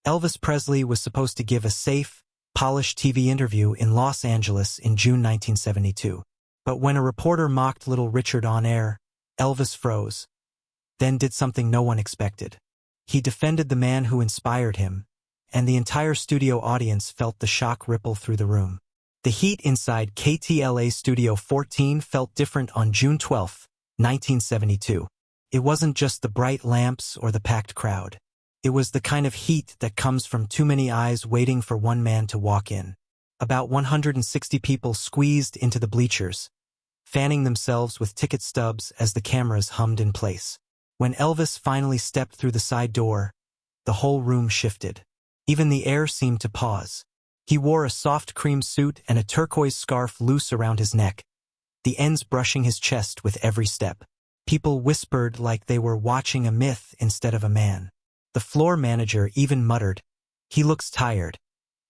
Elvis Presley was supposed to give a safe, polished TV interview in Los Angeles in June 1972. But when a reporter mocked Little Richard on air, Elvis froze, then did something no one expected. He defended the man who inspired him, and the entire studio audience felt the shock ripple through the room. The heat inside KTLA Studio 14 felt different on June 12, 1972. It wasn't just the bright lamps or the packed crowd. It was the kind of heat that comes from too many eyes waiting for one man to walk in. About 160 people squeezed into the bleachers, fanning themselves with ticket stubs as the cameras hummed in place. When Elvis finally stepped through the side door, the whole room shifted. Even the air seemed to pause. He wore a soft cream suit and a turquoise scarf loose around his neck, the ends brushing his chest with every step. People whispered like they were watching a myth instead of a man. The floor manager even muttered, "He looks tired,"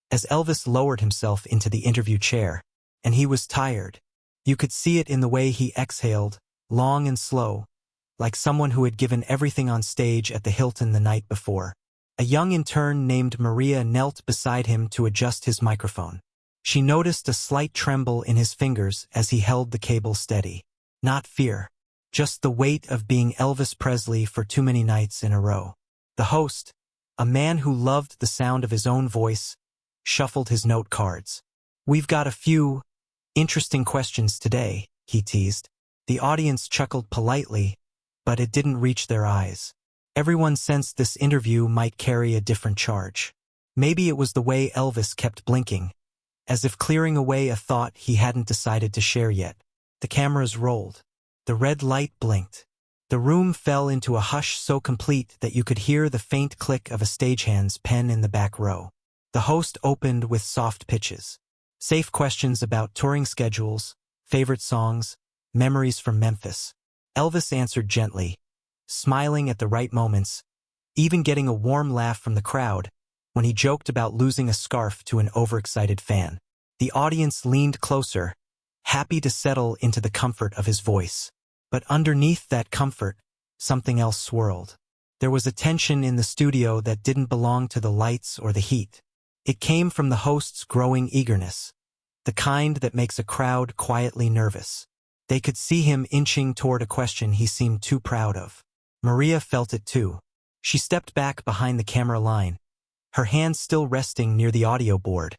as Elvis lowered himself into the interview chair. And he was tired. You could see it in the way he exhaled, long and slow, like someone who had given everything on stage at the Hilton the night before. A young intern named Maria knelt beside him to adjust his microphone. She noticed a slight tremble in his fingers as he held the cable steady. Not fear, just the weight of being Elvis Presley for too many nights in a row. The host, a man who loved the sound of his own voice, shuffled his note cards. "We've got a few interesting questions today," he teased. The audience chuckled politely, but it didn't reach their eyes. Everyone sensed this interview might carry a different charge. Maybe it was the way Elvis kept blinking, as if clearing away a thought he hadn't decided to share yet. The cameras rolled. The red light blinked. The room fell into a hush so complete that you could hear the faint click of a stagehand's pen in the back row. The host opened with soft pitches. Safe questions about touring schedules, favorite songs, memories from Memphis. Elvis answered gently, smiling at the right moments, even getting a warm laugh from the crowd when he joked about losing a scarf to an overexcited fan. The audience leaned closer, happy to settle into the comfort of his voice. But underneath that comfort, something else swirled. There was a tension in the studio that didn't belong to the lights or the heat. It came from the host's growing eagerness, the kind that makes a crowd quietly nervous. They could see him inching toward a question he seemed too proud of. Maria felt it too. She stepped back behind the camera line, her hands still resting near the audio board,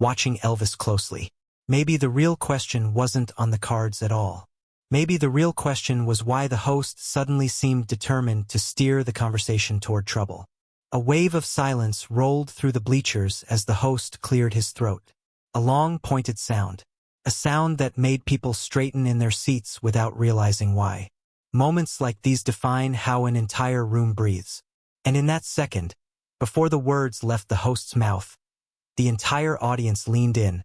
watching Elvis closely. Maybe the real question wasn't on the cards at all. Maybe the real question was why the host suddenly seemed determined to steer the conversation toward trouble. A wave of silence rolled through the bleachers as the host cleared his throat. A long, pointed sound. A sound that made people straighten in their seats without realizing why. Moments like these define how an entire room breathes. And in that second, before the words left the host's mouth, the entire audience leaned in,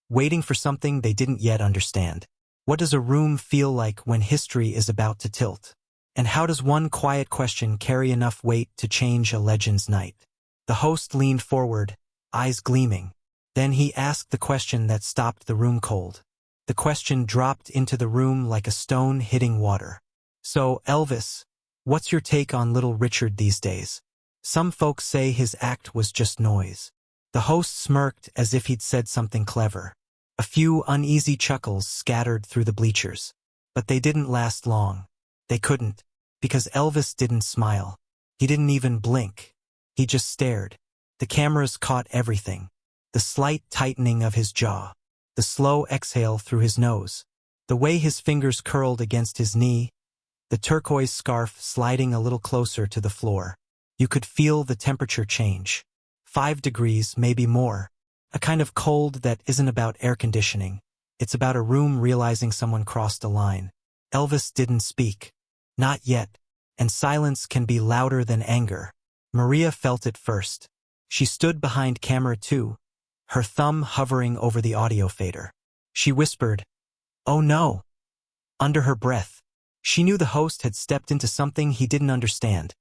waiting for something they didn't yet understand. What does a room feel like when history is about to tilt? And how does one quiet question carry enough weight to change a legend's night? The host leaned forward, eyes gleaming. Then he asked the question that stopped the room cold. The question dropped into the room like a stone hitting water. "So, Elvis, what's your take on Little Richard these days? Some folks say his act was just noise." The host smirked as if he'd said something clever. A few uneasy chuckles scattered through the bleachers. But they didn't last long. They couldn't, because Elvis didn't smile. He didn't even blink. He just stared. The cameras caught everything. The slight tightening of his jaw. The slow exhale through his nose. The way his fingers curled against his knee. The turquoise scarf sliding a little closer to the floor. You could feel the temperature change. 5 degrees, maybe more. A kind of cold that isn't about air conditioning. It's about a room realizing someone crossed a line. Elvis didn't speak. Not yet. And silence can be louder than anger. Maria felt it first. She stood behind camera 2, her thumb hovering over the audio fader. She whispered, "Oh no," under her breath. She knew the host had stepped into something he didn't understand.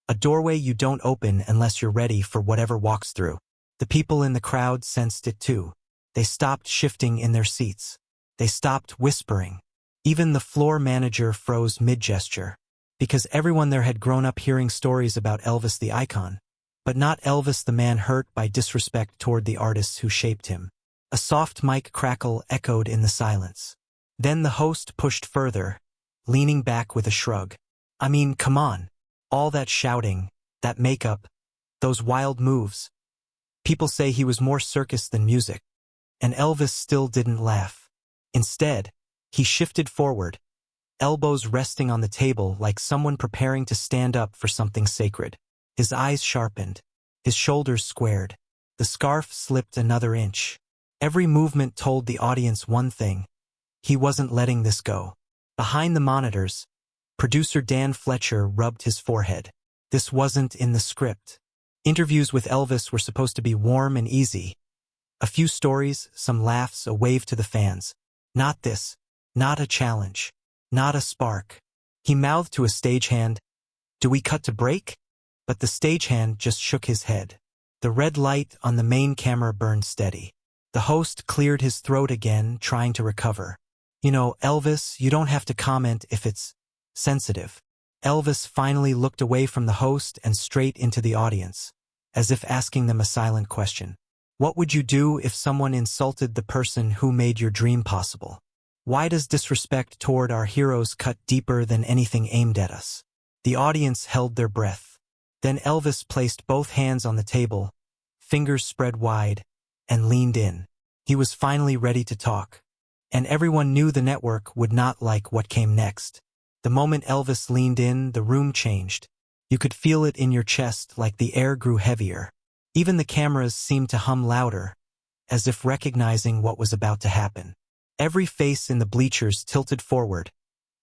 A doorway you don't open unless you're ready for whatever walks through. The people in the crowd sensed it too. They stopped shifting in their seats. They stopped whispering. Even the floor manager froze mid-gesture, because everyone there had grown up hearing stories about Elvis the icon. but not Elvis, the man hurt by disrespect toward the artists who shaped him. A soft mic crackle echoed in the silence. Then the host pushed further, leaning back with a shrug. I mean, come on. All that shouting, that makeup, those wild moves. People say he was more circus than music. And Elvis still didn't laugh. Instead, he shifted forward, elbows resting on the table like someone preparing to stand up for something sacred. His eyes sharpened, his shoulders squared. The scarf slipped another inch. Every movement told the audience one thing. He wasn't letting this go. Behind the monitors, producer Dan Fletcher rubbed his forehead. This wasn't in the script. Interviews with Elvis were supposed to be warm and easy. A few stories, some laughs, a wave to the fans. Not this. Not a challenge. Not a spark. He mouthed to a stagehand, "Do we cut to break?" But the stagehand just shook his head. The red light on the main camera burned steady. The host cleared his throat again, trying to recover. "You know, Elvis, you don't have to comment if it's sensitive." Elvis finally looked away from the host and straight into the audience, as if asking them a silent question. What would you do if someone insulted the person who made your dream possible? Why does disrespect toward our heroes cut deeper than anything aimed at us? The audience held their breath. Then Elvis placed both hands on the table, fingers spread wide, and leaned in. He was finally ready to talk. And everyone knew the network would not like what came next. The moment Elvis leaned in, the room changed. You could feel it in your chest like the air grew heavier. Even the cameras seemed to hum louder, as if recognizing what was about to happen. Every face in the bleachers tilted forward,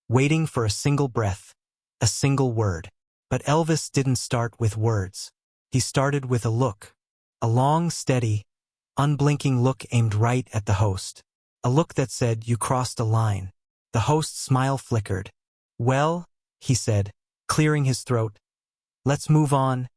waiting for a single breath, a single word. But Elvis didn't start with words. He started with a look. A long, steady, unblinking look aimed right at the host. A look that said, "You crossed a line." The host's smile flickered. "Well," he said, clearing his throat, "let's move on."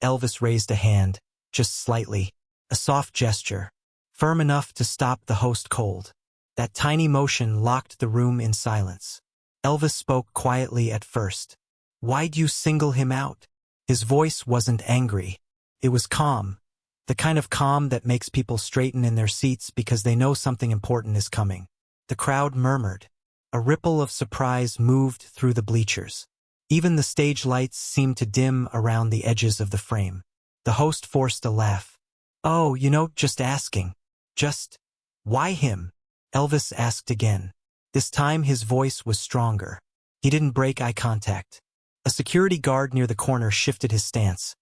Elvis raised a hand, just slightly, a soft gesture, firm enough to stop the host cold. That tiny motion locked the room in silence. Elvis spoke quietly at first. "Why'd you single him out?" His voice wasn't angry. It was calm, the kind of calm that makes people straighten in their seats because they know something important is coming. The crowd murmured. A ripple of surprise moved through the bleachers. Even the stage lights seemed to dim around the edges of the frame. The host forced a laugh. "Oh, just asking. Just, why him?" Elvis asked again. This time his voice was stronger. He didn't break eye contact. A security guard near the corner shifted his stance,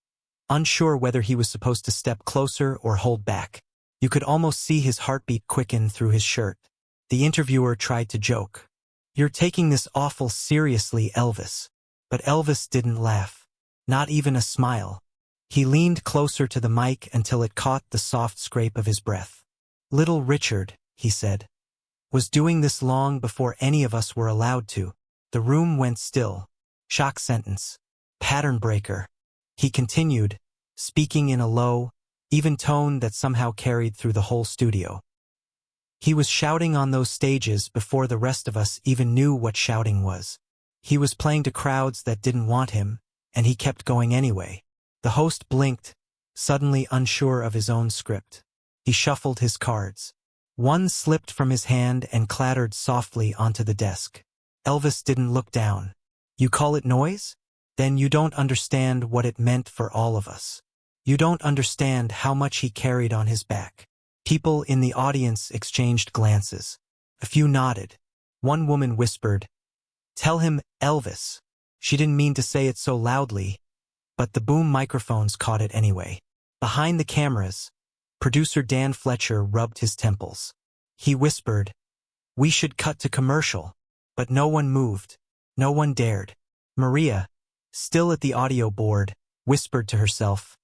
unsure whether he was supposed to step closer or hold back. You could almost see his heartbeat quicken through his shirt. The interviewer tried to joke. "You're taking this awful seriously, Elvis." But Elvis didn't laugh. Not even a smile. He leaned closer to the mic until it caught the soft scrape of his breath. "Little Richard," he said, "was doing this long before any of us were allowed to." The room went still. Shock sentence. Pattern breaker. He continued, speaking in a low, even tone that somehow carried through the whole studio. He was shouting on those stages before the rest of us even knew what shouting was. He was playing to crowds that didn't want him, and he kept going anyway. The host blinked, suddenly unsure of his own script. He shuffled his cards. One slipped from his hand and clattered softly onto the desk. Elvis didn't look down. "You call it noise? Then you don't understand what it meant for all of us. You don't understand how much he carried on his back." People in the audience exchanged glances. A few nodded. One woman whispered, "Tell him, Elvis." She didn't mean to say it so loudly, but the boom microphones caught it anyway. Behind the cameras, producer Dan Fletcher rubbed his temples. He whispered, "We should cut to commercial." But no one moved. No one dared. Maria, still at the audio board, whispered to herself,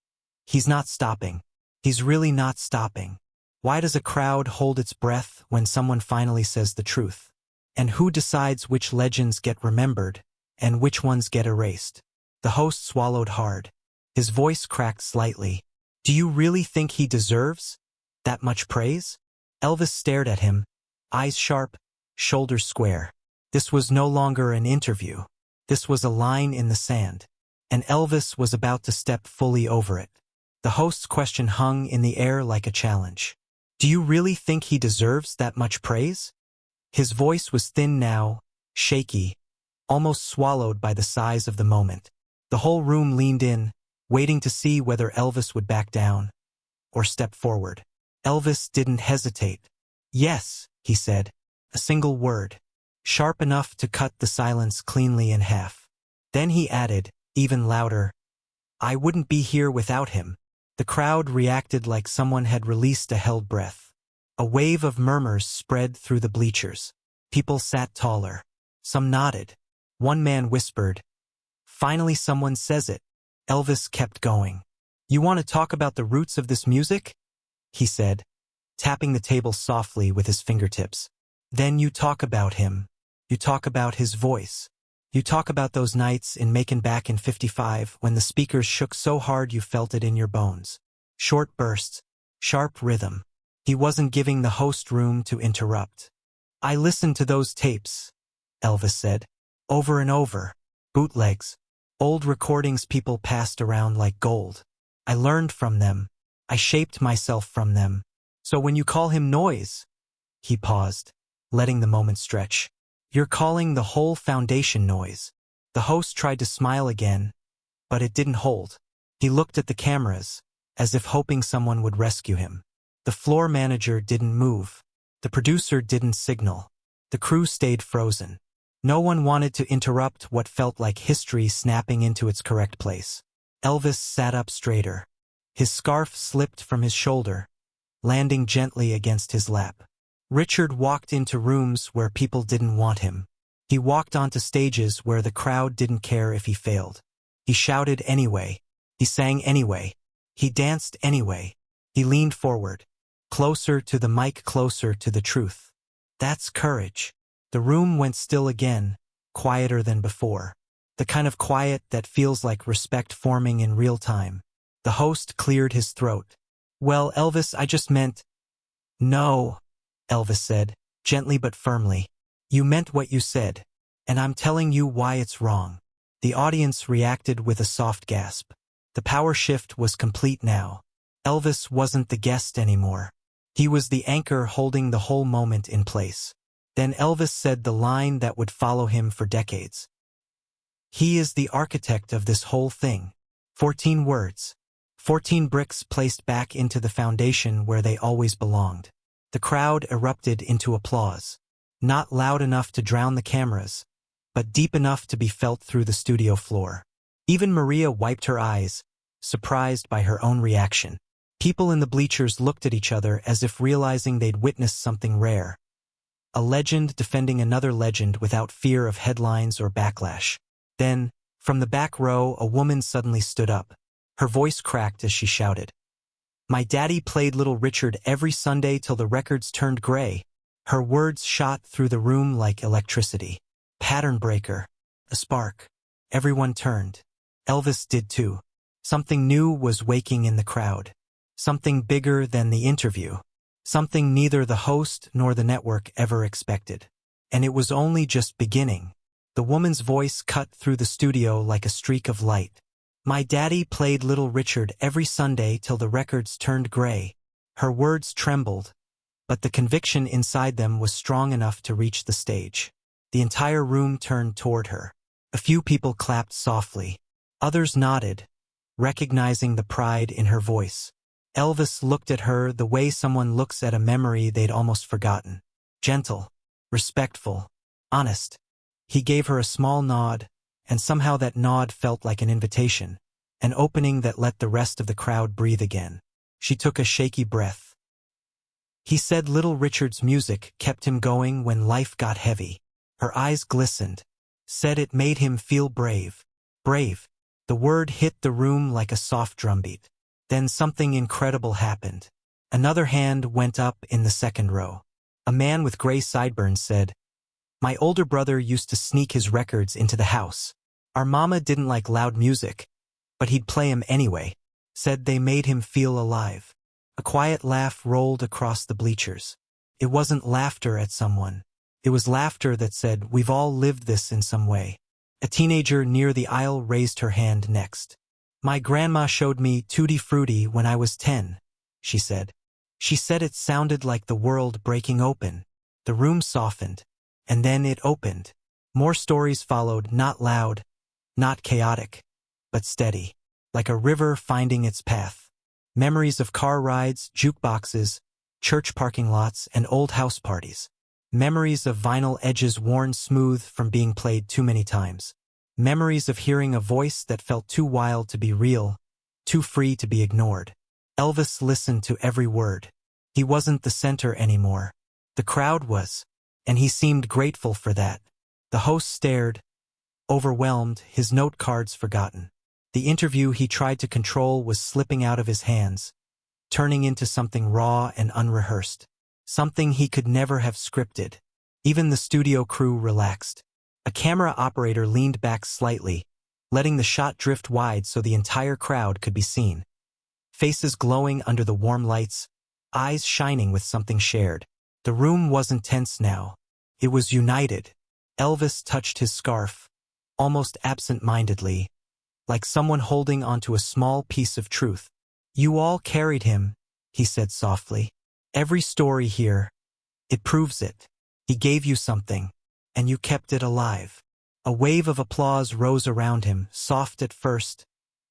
"He's not stopping. He's really not stopping." Why does a crowd hold its breath when someone finally says the truth? And who decides which legends get remembered and which ones get erased? The host swallowed hard. His voice cracked slightly. "Do you really think he deserves that much praise?" Elvis stared at him, eyes sharp, shoulders square. This was no longer an interview. This was a line in the sand. and Elvis was about to step fully over it. The host's question hung in the air like a challenge. Do you really think he deserves that much praise? His voice was thin now, shaky, almost swallowed by the size of the moment. The whole room leaned in, waiting to see whether Elvis would back down or step forward. Elvis didn't hesitate. Yes, he said, a single word, sharp enough to cut the silence cleanly in half. Then he added, even louder, I wouldn't be here without him. The crowd reacted like someone had released a held breath. A wave of murmurs spread through the bleachers. People sat taller. Some nodded. One man whispered, finally someone says it. Elvis kept going. You want to talk about the roots of this music? He said, tapping the table softly with his fingertips. Then you talk about him. You talk about his voice. You talk about those nights in Macon back in '55 when the speakers shook so hard you felt it in your bones. Short bursts, sharp rhythm. He wasn't giving the host room to interrupt. I listened to those tapes, Elvis said, over and over. Bootlegs. Old recordings people passed around like gold. I learned from them. I shaped myself from them. So when you call him noise, he paused, letting the moment stretch. You're calling the whole foundation noise. The host tried to smile again, but it didn't hold. He looked at the cameras, as if hoping someone would rescue him. The floor manager didn't move. The producer didn't signal. The crew stayed frozen. No one wanted to interrupt what felt like history snapping into its correct place. Elvis sat up straighter. His scarf slipped from his shoulder, landing gently against his lap. Richard walked into rooms where people didn't want him. He walked onto stages where the crowd didn't care if he failed. He shouted anyway. He sang anyway. He danced anyway. He leaned forward, closer to the mic, closer to the truth. That's courage. The room went still again, quieter than before. The kind of quiet that feels like respect forming in real time. The host cleared his throat. Well, Elvis, I just meant... No, Elvis said, gently but firmly. You meant what you said, and I'm telling you why it's wrong. The audience reacted with a soft gasp. The power shift was complete now. Elvis wasn't the guest anymore. He was the anchor holding the whole moment in place. Then Elvis said the line that would follow him for decades. He is the architect of this whole thing. 14 words. 14 bricks placed back into the foundation where they always belonged. The crowd erupted into applause. Not loud enough to drown the cameras, but deep enough to be felt through the studio floor. Even Maria wiped her eyes, surprised by her own reaction. People in the bleachers looked at each other as if realizing they'd witnessed something rare. A legend defending another legend without fear of headlines or backlash. Then, from the back row, a woman suddenly stood up. Her voice cracked as she shouted, My daddy played Little Richard every Sunday till the records turned gray. Her words shot through the room like electricity. Pattern breaker. A spark. Everyone turned. Elvis did too. Something new was waking in the crowd. Something bigger than the interview. Something neither the host nor the network ever expected. And it was only just beginning. The woman's voice cut through the studio like a streak of light. My daddy played Little Richard every Sunday till the records turned gray. Her words trembled, but the conviction inside them was strong enough to reach the stage. The entire room turned toward her. A few people clapped softly. Others nodded, recognizing the pride in her voice. Elvis looked at her the way someone looks at a memory they'd almost forgotten. Gentle, respectful, honest. He gave her a small nod, and somehow that nod felt like an invitation, an opening that let the rest of the crowd breathe again. She took a shaky breath. He said Little Richard's music kept him going when life got heavy. Her eyes glistened. Said it made him feel brave. Brave. The word hit the room like a soft drumbeat. Then something incredible happened. Another hand went up in the second row. A man with gray sideburns said, My older brother used to sneak his records into the house. Our mama didn't like loud music, but he'd play 'em anyway. Said they made him feel alive. A quiet laugh rolled across the bleachers. It wasn't laughter at someone. It was laughter that said, We've all lived this in some way. A teenager near the aisle raised her hand next. My grandma showed me Tutti Frutti when I was 10, she said. She said it sounded like the world breaking open. The room softened, and then it opened. More stories followed, not loud, not chaotic, but steady, like a river finding its path. Memories of car rides, jukeboxes, church parking lots, and old house parties. Memories of vinyl edges worn smooth from being played too many times. Memories of hearing a voice that felt too wild to be real, too free to be ignored. Elvis listened to every word. He wasn't the center anymore. The crowd was, and he seemed grateful for that. The host stared, overwhelmed, his note cards forgotten. The interview he tried to control was slipping out of his hands, turning into something raw and unrehearsed. Something he could never have scripted. Even the studio crew relaxed. A camera operator leaned back slightly, letting the shot drift wide so the entire crowd could be seen. Faces glowing under the warm lights, eyes shining with something shared. The room wasn't tense now. It was united. Elvis touched his scarf, almost absent-mindedly, like someone holding onto a small piece of truth. You all carried him, he said softly. Every story here, it proves it. He gave you something, and you kept it alive. A wave of applause rose around him, soft at first,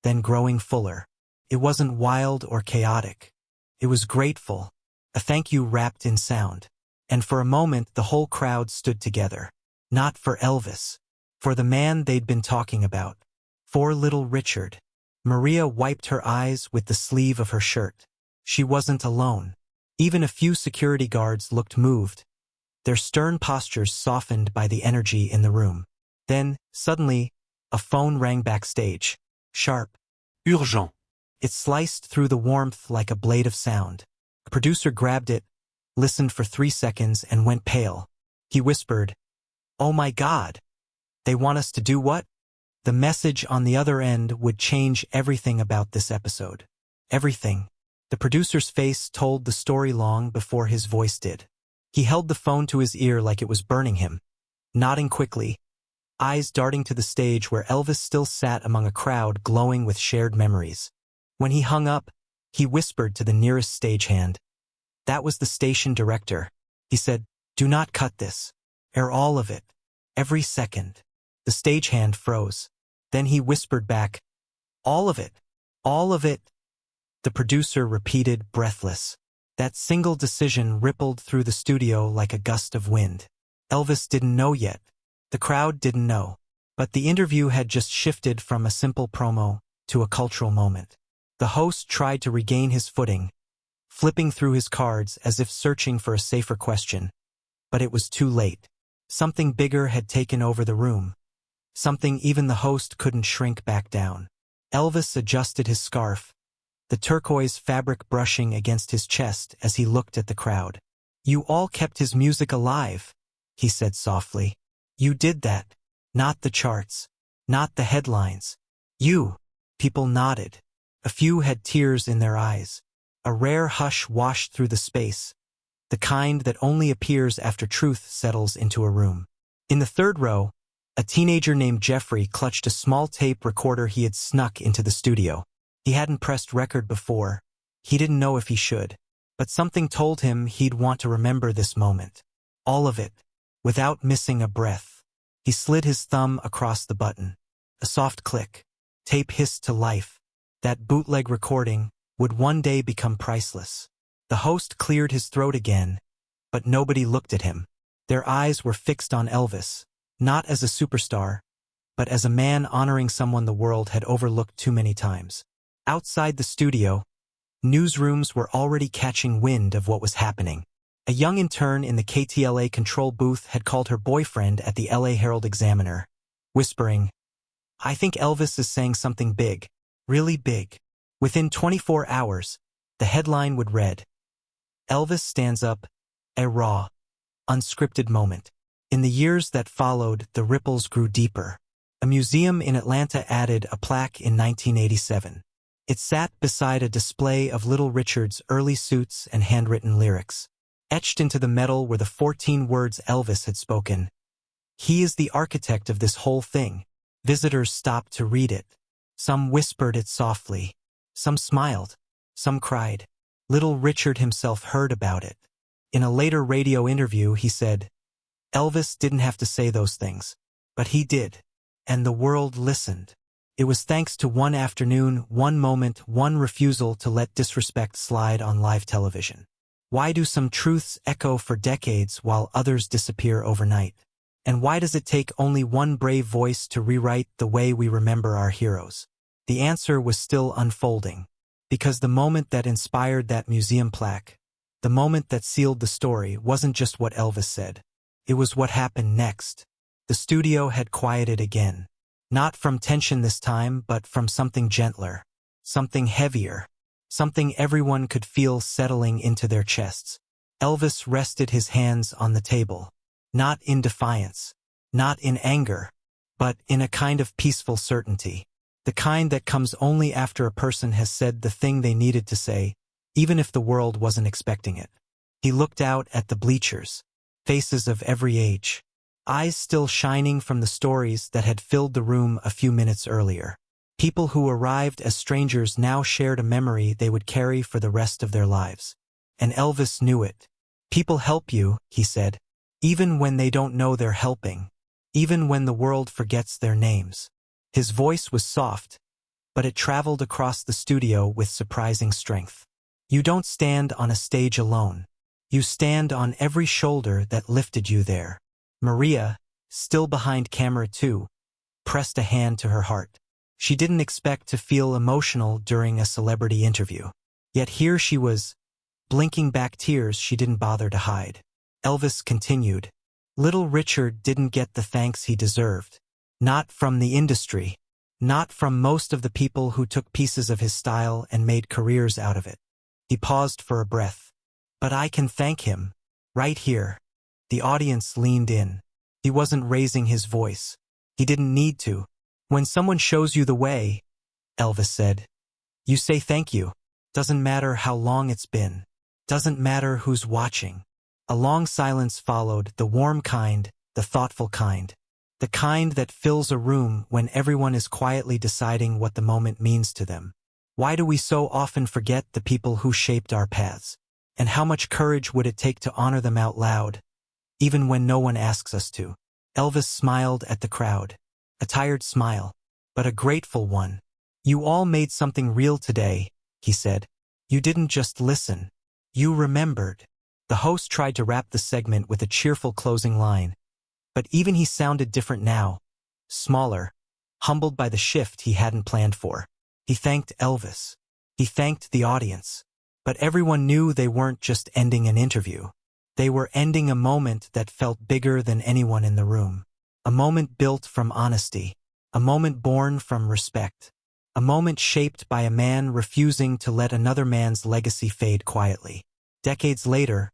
then growing fuller. It wasn't wild or chaotic. It was grateful, a thank you wrapped in sound. And for a moment the whole crowd stood together. Not for Elvis. For the man they'd been talking about. For Little Richard. Maria wiped her eyes with the sleeve of her shirt. She wasn't alone. Even a few security guards looked moved, their stern postures softened by the energy in the room. Then, suddenly, a phone rang backstage. Sharp. Urgent. It sliced through the warmth like a blade of sound. A producer grabbed it, listened for 3 seconds, and went pale. He whispered, "Oh my God! They want us to do what?" The message on the other end would change everything about this episode. Everything. The producer's face told the story long before his voice did. He held the phone to his ear like it was burning him, nodding quickly, eyes darting to the stage where Elvis still sat among a crowd glowing with shared memories. When he hung up, he whispered to the nearest stagehand. That was the station director. He said, "Do not cut this. Air all of it. Every second." The stagehand froze. Then he whispered back, "All of it. All of it." The producer repeated, breathless. That single decision rippled through the studio like a gust of wind. Elvis didn't know yet. The crowd didn't know. But the interview had just shifted from a simple promo to a cultural moment. The host tried to regain his footing, flipping through his cards as if searching for a safer question. But it was too late. Something bigger had taken over the room. Something even the host couldn't shrink back down. Elvis adjusted his scarf, the turquoise fabric brushing against his chest as he looked at the crowd. "You all kept his music alive," he said softly. "You did that. Not the charts. Not the headlines. You." People nodded. A few had tears in their eyes. A rare hush washed through the space, the kind that only appears after truth settles into a room. In the third row, a teenager named Jeffrey clutched a small tape recorder he had snuck into the studio. He hadn't pressed record before. He didn't know if he should. But something told him he'd want to remember this moment. All of it, without missing a breath. He slid his thumb across the button. A soft click. Tape hissed to life. That bootleg recording would one day become priceless. The host cleared his throat again, but nobody looked at him. Their eyes were fixed on Elvis, not as a superstar, but as a man honoring someone the world had overlooked too many times. Outside the studio, newsrooms were already catching wind of what was happening. A young intern in the KTLA control booth had called her boyfriend at the LA Herald Examiner, whispering, "I think Elvis is saying something big, really big." Within 24 hours, the headline would read, "Elvis stands up, a raw, unscripted moment." In the years that followed, the ripples grew deeper. A museum in Atlanta added a plaque in 1987. It sat beside a display of Little Richard's early suits and handwritten lyrics. Etched into the metal were the 14 words Elvis had spoken. "He is the architect of this whole thing." Visitors stopped to read it. Some whispered it softly. Some smiled. Some cried. Little Richard himself heard about it. In a later radio interview, he said, "Elvis didn't have to say those things, but he did. And the world listened. It was thanks to one afternoon, one moment, one refusal to let disrespect slide on live television. Why do some truths echo for decades while others disappear overnight? And why does it take only one brave voice to rewrite the way we remember our heroes?" The answer was still unfolding, because the moment that inspired that museum plaque, the moment that sealed the story, wasn't just what Elvis said. It was what happened next. The studio had quieted again. Not from tension this time, but from something gentler, something heavier, something everyone could feel settling into their chests. Elvis rested his hands on the table, not in defiance, not in anger, but in a kind of peaceful certainty, the kind that comes only after a person has said the thing they needed to say, even if the world wasn't expecting it. He looked out at the bleachers, faces of every age, eyes still shining from the stories that had filled the room a few minutes earlier. People who arrived as strangers now shared a memory they would carry for the rest of their lives. And Elvis knew it. People help you, he said, even when they don't know they're helping, even when the world forgets their names. His voice was soft, but it traveled across the studio with surprising strength. You don't stand on a stage alone. You stand on every shoulder that lifted you there. Maria, still behind camera 2, pressed a hand to her heart. She didn't expect to feel emotional during a celebrity interview. Yet here she was, blinking back tears she didn't bother to hide. Elvis continued. Little Richard didn't get the thanks he deserved. Not from the industry. Not from most of the people who took pieces of his style and made careers out of it. He paused for a breath. But I can thank him. Right here. The audience leaned in. He wasn't raising his voice. He didn't need to. When someone shows you the way, Elvis said, you say thank you. Doesn't matter how long it's been. Doesn't matter who's watching. A long silence followed, the warm kind, the thoughtful kind. The kind that fills a room when everyone is quietly deciding what the moment means to them. Why do we so often forget the people who shaped our paths? And how much courage would it take to honor them out loud, even when no one asks us to? Elvis smiled at the crowd. A tired smile, but a grateful one. You all made something real today, he said. You didn't just listen. You remembered. The host tried to wrap the segment with a cheerful closing line. But even he sounded different now. Smaller, humbled by the shift he hadn't planned for. He thanked Elvis. He thanked the audience. But everyone knew they weren't just ending an interview. They were ending a moment that felt bigger than anyone in the room. A moment built from honesty. A moment born from respect. A moment shaped by a man refusing to let another man's legacy fade quietly. Decades later,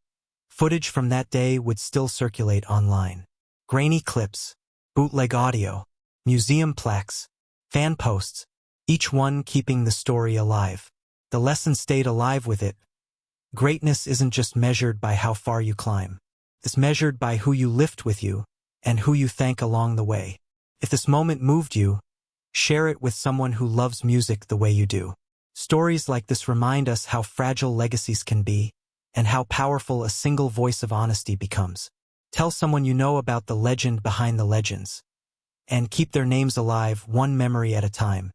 footage from that day would still circulate online. Grainy clips, bootleg audio, museum plaques, fan posts, each one keeping the story alive. The lesson stayed alive with it. Greatness isn't just measured by how far you climb. It's measured by who you lift with you and who you thank along the way. If this moment moved you, share it with someone who loves music the way you do. Stories like this remind us how fragile legacies can be and how powerful a single voice of honesty becomes. Tell someone you know about the legend behind the legends, and keep their names alive one memory at a time.